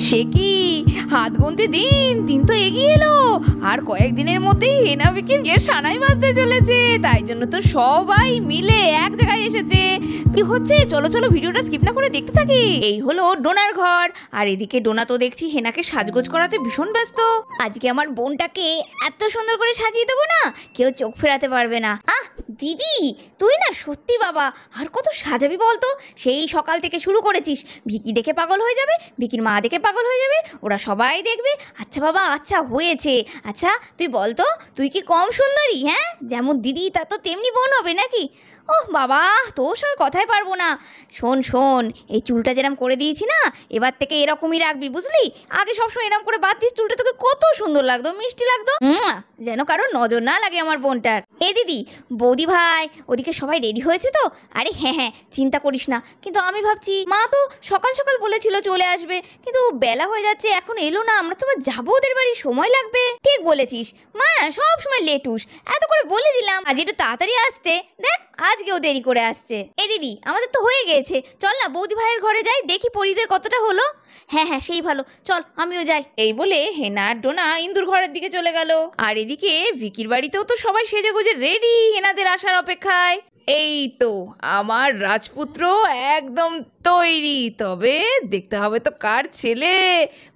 সে কি হাত গুনতে দিন দিন তো এগিয়ে এলো, আর কয়েকদিনের মধ্যেই হেনা বিকির বিয়ের সানাই বাজতে চলেছে। তাই জন্য তো সবাই মিলে এক জায়গায় এসেছে। কি হচ্ছে চলো চলো ভিডিওটা স্কিপ না করে দেখতে থাকি। এই হলো ডোনার ঘর, আর এদিকে ডোনা তো দেখছি হেনাকে সাজগোজ করাতে ভীষণ ব্যস্ত। আজকে আমার বোনটাকে এত সুন্দর করে সাজিয়ে দেবো না, কেউ চোখ ফেরাতে পারবে না। আহ দিদি তুই না সত্যি বাবা, আর কত সাজাবি বলতো? সেই সকাল থেকে শুরু করেছিস, ভিকি দেখে পাগল হয়ে যাবে, ভিকির মা দেখে পাগল হয়ে যাবে, ওরা সবাই দেখবে। আচ্ছা বাবা আচ্ছা হয়েছে। আচ্ছা তুই বলতো, তুই কি কম সুন্দরী? হ্যাঁ, যেমন দিদি তা তো তেমনি বোন হবে নাকি? ওহ বাবা তোর সঙ্গে কথাই পারবো না। শোন শোন, এই চুলটা যেরকম করে দিয়েছি না, এবার থেকে এরকমই রাখবি বুঝলি? আগে সবসময় এরকম করে বাদ দিস, চুলটা তোকে কত সুন্দর লাগতো, মিষ্টি লাগতো, যেন কারোর নজর না লাগে আমার বোনটার। এ দিদি বৌদি ভাই ওদিকে সবাই রেডি হয়েছে তো? আরে হ্যাঁ হ্যাঁ চিন্তা করিস না, কিন্তু আমি ভাবছি মা তো সকাল সকাল বলেছিল চলে আসবে, কিন্তু বেলা হয়ে যাচ্ছে এখন এলো না, আমরা তো যাবো ওদের বাড়ি, সময় লাগবে। ঠিক বলেছিস মা, না সব সময় লেটুস, এত করে বলে দিলাম আজ একটু তাড়াতাড়ি আসতে, দেখ আজকেও দেরি করে আসছে। এ দিদি আমাদের তো হয়ে গেছে, চল না বৌদি ভাইয়ের ঘরে যাই, দেখি পরিদের কতটা হলো। হ্যাঁ হ্যাঁ সেই ভালো, চল আমিও যাই। এই বলে হেনা আর ডোনা ইন্দুর ঘরের দিকে চলে গেল, আর এদিকে ভিকির বাড়িতেও তো সবাই সেজে গুজে রেডি হেনাদের আসার অপেক্ষায়। এই তো আমার রাজপুত্র একদম তৈরি, তবে দেখতে হবে তো কার ছেলে।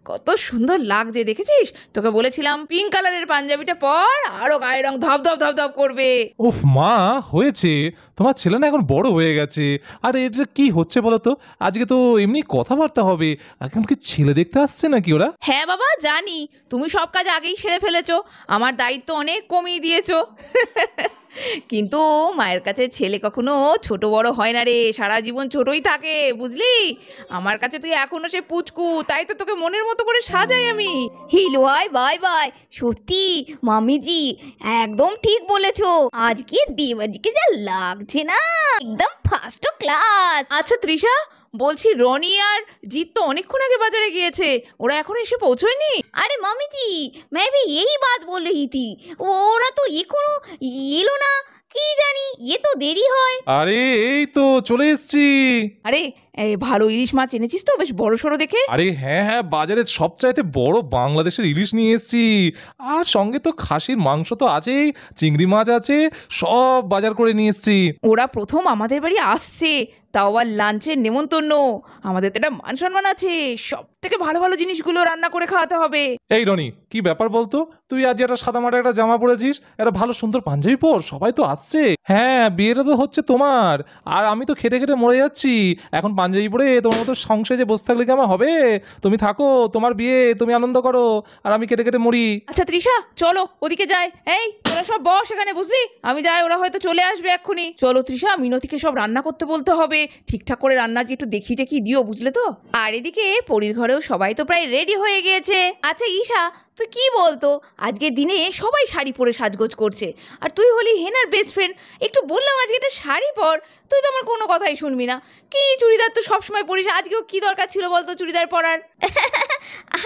কত সুন্দর লাগছে দেখেছিস? তোকে বলেছিলাম পিঙ্ক কালারের পাঞ্জাবিটা পর, আরো গায়ের রং ধপ ধপ ধপ ধপ করবে। উফ মা হয়েছে, তোমার ছেলে না এখন বড় হয়ে গেছে। আর এটা কি হচ্ছে বলো তো? আজকে তো এমনি কথাবার্তা হবে, এখন কি ছেলে দেখতে আসছে নাকি ওরা? হ্যাঁ বাবা জানি, তুমি সব কাজ আগেই সেরে ফেলেছো, আমার দায়িত্ব অনেক কমিয়ে দিয়েছো। কিন্তু মায়ের কাছে ছেলে কখনো ছোট বড় হয় না রে, সারা জীবন ছোটই থাকে বুঝলি? আমার কাছে তুই এখনো সে পুচকু, তাই তো তোকে মনের মতো করে সাজাই আমি। হিলো আয় বাই বাই, সত্যি মামিজি একদম ঠিক বলেছো, আজকে দেবাজিকে যা লাগছে না, একদম ফার্স্ট ক্লাস। আচ্ছা তৃষা বলছি, রনি আর জিৎ তো অনেকক্ষণ আগে বাজারে গিয়েছে, ওরা এখনো এসে পৌঁছয়নি? আরে মামিজি मैं भी यही बात बोल रही थी, ওরা তো এখনো এলো না, কি জানি এ তো দেরি হয়। আরে এই তো চলে এসেছি। আরে ভালো ইলিশ মাছ এনেছিস তো, বেশ বড় সড়ো দেখে? আরে হ্যাঁ হ্যাঁ, বাজারে সবচাইতে বড় বাংলাদেশের ইলিশ নিয়ে এসেছি, আর সঙ্গে তো খাসির মাংস তো আছেই, চিংড়ি মাছ আছে, সব বাজার করে নিয়ে এসেছি। ওরা প্রথম আমাদের বাড়ি আসছে, তাও আবার লাঞ্চের নেমন্তন্ন, আমাদের তো একটা মান সম্মান আছে, সব থেকে ভালো ভালো জিনিসগুলো রান্না করে খাওয়াতে হবে। এই রনি কি ব্যাপার বলতো? তুই আজ একটা সাদামাটা একটা জামা পরেছিস, একটা ভালো সুন্দর পাঞ্জাবি পর, সবাই তো আসছে। হ্যাঁ বিয়েটা তো হচ্ছে তোমার, আর আমি তো খেটে খেটে মরে যাচ্ছি, এখন পাঞ্জাবি পরে তোমার মতো সংসারে বসে থাকলে কি আমার হবে? তুমি থাকো, তোমার বিয়ে, তুমি আনন্দ করো, আর আমি কেটে কেটে মরি। আচ্ছা তৃষা চলো ওদিকে যাই, এই তোরা সব বস এখানে বুঝলি, আমি যাই, ওরা হয়তো চলে আসবে এক্ষুনি। চলো তৃষা, মিনতিকে সব রান্না করতে বলতে হবে, ঠিকঠাক করে রান্না যে একটু দেখি টেকি দিও বুঝলে তো। আর এদিকে পরীর ঘরেও সবাই তো প্রায় রেডি হয়ে গিয়েছে। আচ্ছা ঈশা তুই কি বলতো, আজকের দিনে সবাই শাড়ি পরে সাজগোজ করছে, আর তুই হলি হেনার বেস্ট ফ্রেন্ড, একটু বললাম আজকে একটা শাড়ি পর, তুই তো আমার কোনো কথাই শুনবি না। কি চুড়িদার তো সবসময় পরিস, আজকেও কি দরকার ছিল বলতো চুড়িদার পরার?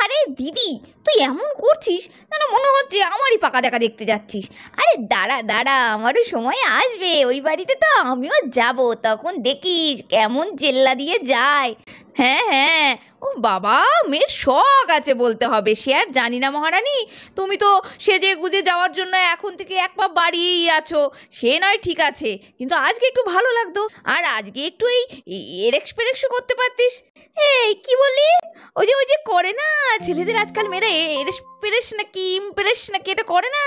আরে দিদি তুই এমন করছিস যেন মনে হচ্ছে আমারই পাকা দেখা দেখতে যাচ্ছিস। আরে দাঁড়া দাঁড়া, আমারও সময় আসবে, ওই বাড়িতে তো আমিও যাব, তখন দেখিস কেমন জেল্লা দিয়ে যায়। হ্যাঁ হ্যাঁ, ও বাবা মেয়ের শখ আছে বলতে হবে, সে আর জানি না মহারানী, তুমি তো সেজে গুজে যাওয়ার জন্য এখন থেকে এক পা বাড়িয়েই আছো, সে নয় ঠিক আছে, কিন্তু আজকে একটু ভালো লাগতো, আর আজকে একটু এই এরেক্স পেরেক্সও করতে পারতিস। এই কি বললি? ওই যে করে না ছেলেদের আজকাল মেয়েরা এরেক্স পেরেস নাকি ইমপ্রেস নাকি এটা করে না।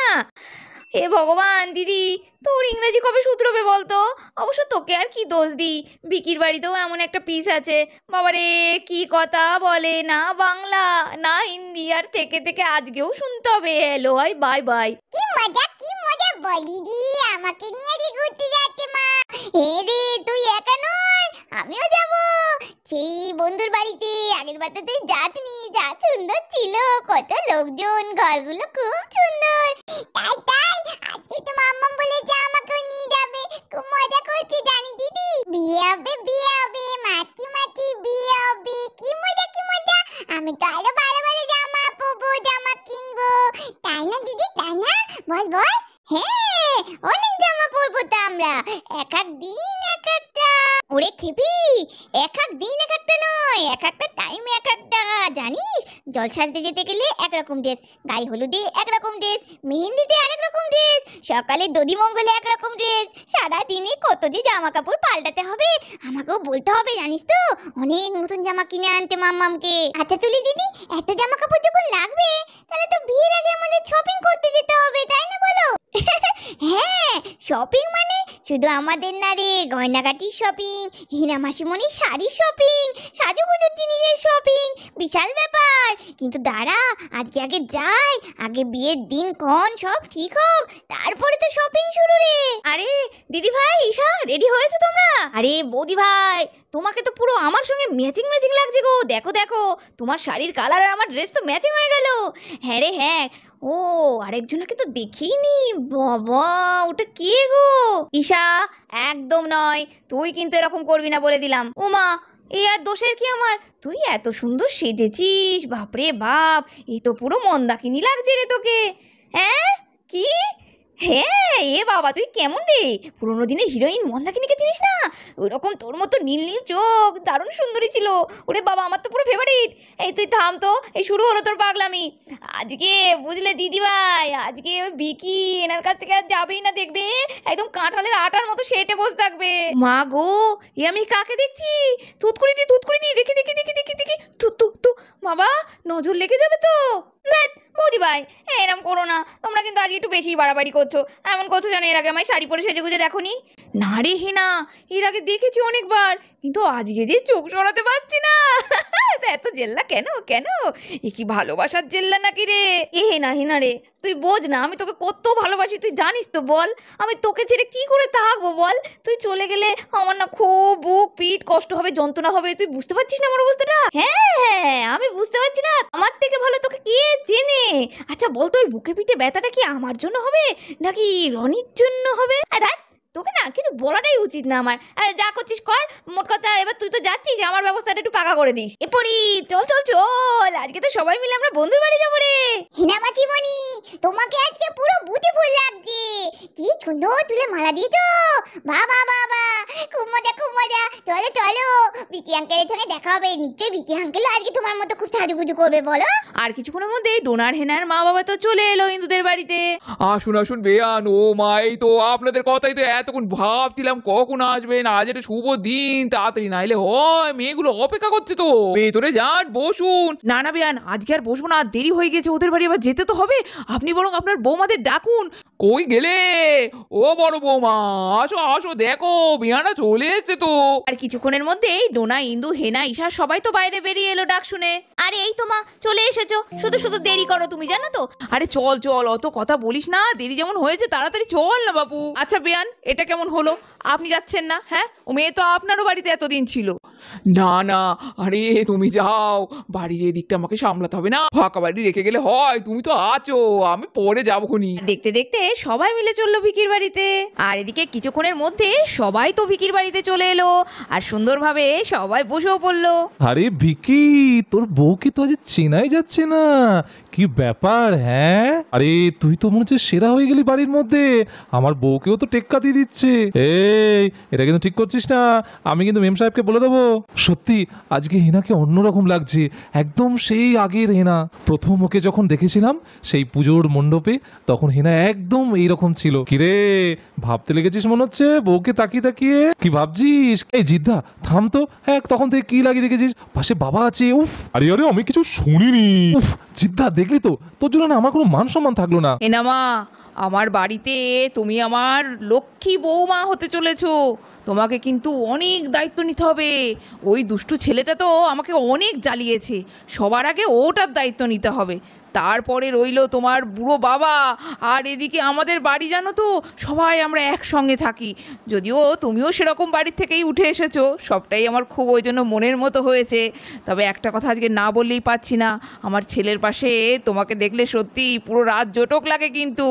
হে ভগবান দিদি, তোর ইংরেজি কবে শুধরোবে বলতো? অবশ্য তোকে আর কি দোষ দিই, বিকির বাড়িতেও এমন একটা পিস আছে, বাবারে কি কথা বলে, না বাংলা না হিন্দি, আর থেকে থেকে আজকেও শুনতে হবে হ্যালো হাই বাই বাই। কি মজা বলি দি, আমাকে নিয়ে আজকে ঘুরতে যাচ্ছে মা। রে তুই একা নয়, আমিও যাব সেই বন্ধুর বাড়িতে। আগের বার তো তুই যাসনি, যা সুন্দর ছিল, কত লোকজন, ঘরগুলো খুব সুন্দর। তাই আজকে তো মাম্মা বলেছে আমাকেও নিয়ে যাবে, খুব মজা করছে জানি দিদি। বিয়ে হবে মাছি বিয়ে হবে, কি মজা। আমি তো আরো ভালো ভালো জামা পরবো, জামা কিনবো, তাই না দিদি, তাই না? বল হ্যাঁ অনেক জামা পরবো তো আমরা, এক এক দিন এক একটা। ওরে খেপি, এক এক দিন এক একটা নয়, এক একটা টাইম এক একটা, জানিস জল সাজতে যেতে গেলে একরকম ড্রেস, গায়ে হলুদে একরকম ড্রেস, মেহেন্দিতে আরেক রকম ড্রেস, সকালে দধি মঙ্গলে একরকম ড্রেস, সারাদিনে কত যে জামা কাপড় পাল্টাতে হবে আমাকেও বলতে হবে জানিস তো। অনেক নতুন জামা কিনে আনতে মাম্মামকে। আচ্ছা তুলি দিদি, এত জামা কাপড় যখন লাগবে তাহলে তো বিয়ের আগে আমাদের শপিং করতে যেতে হবে, তাই না বলো? হ্যাঁ, শপিং মানে শুধু আমাদের না রে, গয়নাগাটির শপিং, হিনা মাসিমণির শাড়ির শপিং, সাজুগুজুর জিনিসের শপিং, বিশাল ব্যাপার। কিন্তু দাঁড়া, আজকে আগে যাই, আগে বিয়ের দিন ক্ষণ সব ঠিক হোক, তারপরে তো শপিং শুরু রে। আরে দিদি ভাই, ঈশা, রেডি হয়েছো তোমরা? আরে বৌদি ভাই, তোমাকে তো পুরো আমার সঙ্গে ম্যাচিং ম্যাচিং লাগছে গো। দেখো দেখো, তোমার শাড়ির কালার আর আমার ড্রেস তো ম্যাচিং হয়ে গেল। হ্যাঁ রে হ্যাঁ। ও, আরেকজনকে তো দেখিনি। বাবা, ওটা কে গো? ঈশা, একদম নয়, তুই কিন্তু এরকম করবি না বলে দিলাম। ওমা, এ আর দোষের কি আমার? তুই এত সুন্দর সেজেছিস, বাপরে বাপ, এই তো পুরো মন্দাকিনী লাগছে রে তোকে। হ্যাঁ কি? হ্যাঁ, এ বাবা, তুই কেমন রে? পুরোনো দিনের হিরোইন মন্দাকিনীকে চিনিস না? ওরকম তোর মতো নীল নীল চোখ, দারুণ সুন্দরী ছিল। ওরে বাবা, আমার তো পুরো ফেভারিট। এই তুই থাম তো, এই শুরু হলো তোর পাগলামি। আজকে বুঝলে দিদি ভাই, আজকে ওই বিকি এনার কাছ থেকে আর যাবেই না, দেখবে একদম কাঁঠালের আটার মতো সেটে বসে থাকবে। মা গো, এ আমি কাকে দেখছি? তুতকুড়ি দি, দেখি দেখি দেখি দেখি দেখি, তু তু তু, বাবা, নজর লেগে যাবে তো। ধ্যাৎ, বৌদি ভাই, এরম করো না, তোমরা কিন্তু আজকে একটু বেশি বাড়াবাড়ি করছো। এমন করছো জানো, এর আগে আমায় শাড়ি পরে সেজে গুজে দেখোনি? না রে হিনা, এর আগে দেখেছি অনেকবার, কিন্তু আজকে যে চোখ সরাতে পারছি না। তা এত জেল্লা কেন কেন? এ কি ভালোবাসার জেল্লা নাকি রে? এ হেনা হিনা রে, তুই বোঝ না, আমি তোকে কত ভালোবাসি, তুই জানিস তো বল? আমি তোকে ছেড়ে কি করে থাকবো বল? তুই চলে গেলে আমার না খুব বুক পিঠ কষ্ট হবে, যন্ত্রণা হবে। তুই বুঝতে পারছিস না আমার অবস্থাটা? হ্যাঁ, আমি বুঝতে পারছি না, আমার থেকে ভালো তোকে কে চেনে? আচ্ছা বলতো, ওই বুকে পিঠে ব্যথাটা কি আমার জন্য হবে নাকি রনির জন্য হবে? তোকে না কিছু বলাটাই উচিত না আমার। যা করছিস কর, মোট কথা এবার তুই তো যাচ্ছিস, আমার ব্যবস্থাটা একটু পাকা করে দিস। এরপরই চল চল চল, আজকে তো সবাই মিলে আমরা বন্ধুর বাড়ি যাবো রে। হিনা মাসিমণি, তোমাকে আজকে পুরো বিউটিফুল লাগছে। কি সুন্দর চুলে মালা দিয়েছো, বাবা বাবা, খুব মজা খুব মজা। চলো চলো, বিকি আঙ্কেলের সঙ্গে দেখা হবে। নিশ্চয়ই বিকি আঙ্কেল আজকে তোমার মতো খুব সাজুগুজু করবে, বলো? আর কিছুক্ষণের মধ্যে ডোনার হেনার মা বাবা তো চলে এলো ইন্দুদের বাড়িতে। আসুন আসুন বেয়ান, ও মা, এই তো আপনাদের কথাই তো এতক্ষণ ভাবছিলাম কখন আসবেন। আজ একটা শুভ দিন, তাড়াতাড়ি নাইলে হয়, মেয়েগুলো অপেক্ষা করছে তো। ভেতরে যান, বসুন। না না বিয়ান, আজকে আর বসবো না, দেরি হয়ে গেছে, ওদের বাড়ি আবার যেতে তো হবে। আপনি বরং আপনার বৌমাদের ডাকুন। কই গেলে ও বড় বৌমা? আসো আসো, দেখো বিয়ানা চলে এসছে তো। আর কিছুক্ষণের মধ্যেই ডোনা, ইন্দু, হেনা, ঈশা সবাই তো বাইরে বেরিয়ে এলো ডাক শুনে। আরে এই তো মা, চলে এসেছো, শুধু শুধু দেরি করো তুমি, জানো তো। আরে চল চল, অত কথা বলিস না, দেরি যেমন হয়েছে তাড়াতাড়ি চল না বাবু। আচ্ছা বিয়ান, এটা কেমন হলো? আপনি যাচ্ছেন না? হ্যাঁ, ও মেয়ে তো আপনারও বাড়িতে এতদিন ছিল। না না, আরে তুমি যাও, বাড়ির এদিকটা আমাকে সামলাতে হবে না, ফাঁকা বাড়ি রেখে গেলে হয়? তুমি তো আছো, আমি পরে যাবো খুনি। দেখতে দেখতে সবাই মিলে চললো ভিকির বাড়িতে। আর এদিকে কিছুক্ষণের মধ্যে সবাই তো ভিকির বাড়িতে চলে এলো, আর সুন্দরভাবে সবাই বসেও পড়লো। আরে ভিকি, তোর বউকে তো আজ চেনাই যাচ্ছে না, কি ব্যাপার? হ্যাঁ, আরে তুই তো মনে হচ্ছে সেরা হয়ে গেলি বাড়ির মধ্যে, আমার বউকেও তো টেক্কা দিয়ে দিচ্ছে। এই, এটা কিন্তু ঠিক করছিস না, আমি কিন্তু মেম সাহেবকে বলে দেবো। সত্যি আজকে হেনাকে অন্যরকম লাগছে, একদম সেই আগের হেনা। প্রথম ওকে যখন দেখেছিলাম সেই পুজোর মণ্ডপে, তখন হেনা একদম এইরকম ছিল। কিরে, ভাবতে লেগেছিস মনে হচ্ছে বউকে তাকিয়ে তাকিয়ে? কি ভাবছিস? এই জিদ্দা থাম তো। হ্যাঁ, তখন থেকে কি লাগিয়ে রেখেছিস? পাশে বাবা আছে। উফ, আরে আরে আমি কিছু শুনিনি। উফ, জিদ্দা দেখলি তো, তোর জন্য না আমার কোনো মান সম্মান থাকলো না। হেনা মা, আমার বাড়িতে তুমি আমার লক্ষ্মী বৌমা হতে চলেছো। তোমাকে কিন্তু অনেক দায়িত্ব নিতে হবে। ওই দুষ্টু ছেলেটা তো আমাকে অনেক জ্বালিয়েছে, সবার আগে ওটার দায়িত্ব নিতে হবে। তারপরে রইলো তোমার বুড়ো বাবা, আর এদিকে আমাদের বাড়ি, জানো তো সবাই আমরা একসঙ্গে থাকি। যদিও তুমিও সেরকম বাড়ির থেকেই উঠে এসেছো, সবটাই আমার খুব ওই জন্য মনের মতো হয়েছে। তবে একটা কথা আজকে না বললেই পাচ্ছি না, আমার ছেলের পাশে তোমাকে দেখলে সত্যি পুরো রাত জোটক লাগে। কিন্তু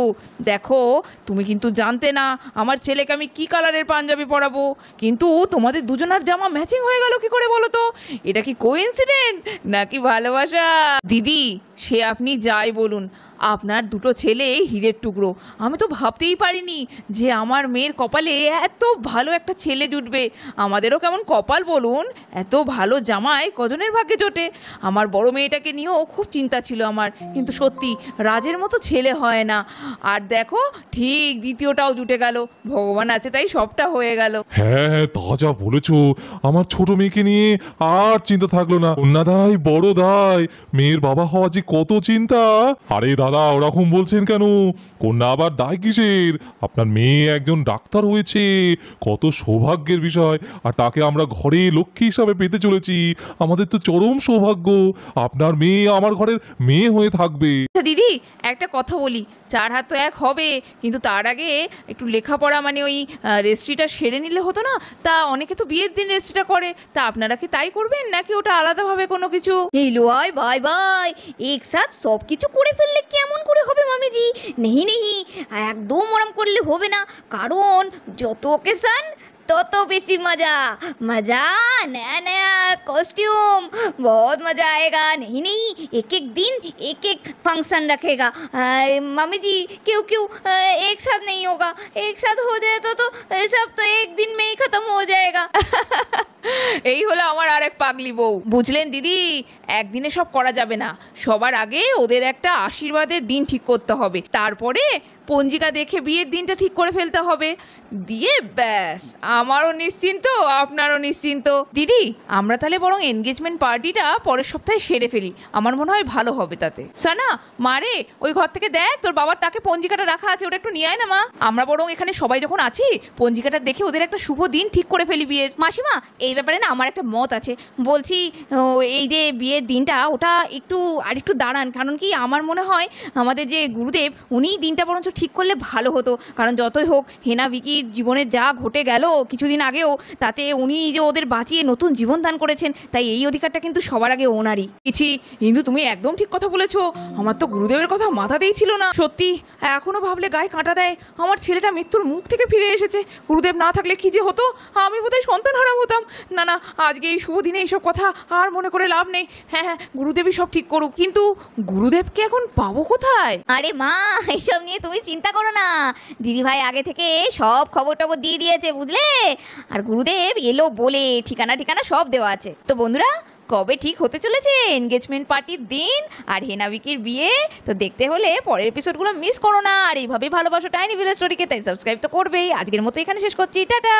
দেখো, তুমি কিন্তু জানতে না আমার ছেলেকে আমি কি কালারের পাঞ্জাবি পরাবো, কিন্তু তোমাদের দুজনার জামা ম্যাচিং হয়ে গেল কি করে বলো তো? এটা কি কোইন্সিডেন্ট নাকি ভালোবাসা? দিদি, সে আপনি যাই বলুন, আপনার দুটো ছেলে হীরের টুকরো। আমি তো ভাবতেই পারিনি যে আমার মেয়ের কপালে এত ভালো একটা ছেলে জুটবে। আমাদেরও কেমন কপাল বলুন, এত ভালো জামাই কজনের ভাগ্যে জোটে। আমার বড় মেয়েটাকে নিয়েও খুব চিন্তা ছিল আমার, কিন্তু সত্যি রাজের মতো ছেলে হয় না। আর দেখো ঠিক দ্বিতীয়টাও জুটে গেল, ভগবান আছে তাই সবটা হয়ে গেল। হ্যাঁ হ্যাঁ, তা যা বলেছো, আমার ছোট মেয়েকে নিয়ে আর চিন্তা থাকলো না। কন্যা দায় বড় দায়, মেয়ের বাবা হওয়া যে কত চিন্তা। আরে দাদা ওরকম বলছেন কেন? কন্যা আবার দায় কিসের? আপনার মেয়ে একজন ডাক্তার হয়েছে, কত সৌভাগ্যের বিষয়। আর তাকে আমরা ঘরে লক্ষ্মী হিসাবে পেতে চলেছি। আমাদের তো চরম সৌভাগ্য, আপনার মেয়ে আমার ঘরের মেয়ে হয়ে থাকবে। আচ্ছা দিদি, একটা কথা বলি, 4 হাত তো 1 হবে, কিন্তু তার আগে একটু লেখাপড়া মানে ওই রেজিস্ট্রিটা সেরে নিলে হতো না? তা অনেকে তো বিয়ের দিন রেজিস্ট্রিটা করে, তা আপনারা কি তাই করবেন নাকি ওটা আলাদাভাবে কোনো কিছু? এই লো আয় বাই বাই, একসাথ সব কিছু করে ফেললে কেমন করে হবে মামিজি? নেহি নেহি, একদম ওরম করলে হবে না, কারণ যত ওকেশন তত বেশি मजा। मजा, नया नया कॉस्ट्यूम, बहुत मजा आएगा। नहीं नहीं, एक एक दिन एक एक फंक्शन रखेगा। मम्मी जी क्यों क्यों एक साथ नहीं होगा? एक साथ हो जाए तो ये सब तो एक दिन में ही खत्म हो जाएगा। এই হলো আমার আরেক পাগলি বউ। বুঝলেন দিদি, একদিনে সব করা যাবে না। সবার আগে ওদের একটা আশীর্বাদের দিন ঠিক করতে হবে, তারপরে পঞ্জিকা দেখে বিয়ের দিনটা ঠিক করে ফেলতে হবে। দিয়ে ব্যাস, আমারও নিশ্চিন্ত, আপনারও নিশ্চিন্ত। দিদি, আমরা তাহলে বরং এনগেজমেন্ট পার্টিটা পরের সপ্তাহে সেরে ফেলি, আমার মনে হয় ভালো হবে তাতে। সানা, মারে ওই ঘর থেকে দেখ তোর বাবার তাকে পঞ্জিকাটা রাখা আছে, ওটা একটু নিয়ে আয় না মা। আমরা বরং এখানে সবাই যখন আছি, পঞ্জিকাটা দেখে ওদের একটা শুভ দিন ঠিক করে ফেলি বিয়ের। মাসিমা, এই ব্যাপারে না আমার একটা মত আছে। বলছি এই যে বিয়ের দিনটা ওটা একটু আর একটু দাঁড়ান, কারণ কি আমার মনে হয় আমাদের যে গুরুদেব উনি দিনটা বরঞ্চ ঠিক করলে ভালো হতো। কারণ যতই হোক হেনা ভিকির জীবনে যা ঘটে গেল কিছুদিন আগেও, তাতে উনি যে ওদের বাঁচিয়ে নতুন জীবন দান করেছেন, তাই এই অধিকারটা কিন্তু সবার আগে ওনারই। ইছি, কিন্তু তুমি একদম ঠিক কথা বলেছো। আমার তো গুরুদেবের কথা মাথাতেই ছিল না। সত্যি এখনো ভাবলে গায়ে কাঁটা দেয়। আমার ছেলেটা মৃত্যুর মুখ থেকে ফিরে এসেছে, গুরুদেব না থাকলে কি যে হতো, আমি বোধহয় সন্তান হারাম হতাম। না না, আজকে এই শুভ দিনে এইসব কথা আর মনে করে লাভ নেই। হ্যাঁ হ্যাঁ, গুরুদেবই সব ঠিক করুক, কিন্তু গুরুদেবকে এখন পাবো কোথায়? আরে মা, এসব নিয়ে তুমি চিন্তা করো না, দিদিভাই আগে থেকে সব খবর টবর দিয়ে দিয়েছে, বুঝলে? আর গুরুদেব এলো বলে ঠিকানা ঠিকানা সব দেওয়া আছে। তো বন্ধুরা, কবে ঠিক হতে চলেছে এনগেজমেন্ট পার্টির দিন আর হেনা ভিকির বিয়ে? তো দেখতে হলে পরের এপিসোডগুলো মিস করো না। আর এইভাবেই ভালোবাসো টাইনি ভিলেজ স্টোরিকে, তাই সাবস্ক্রাইব তো করবেই। আজকের মতো এখানে শেষ করছি, টাটা।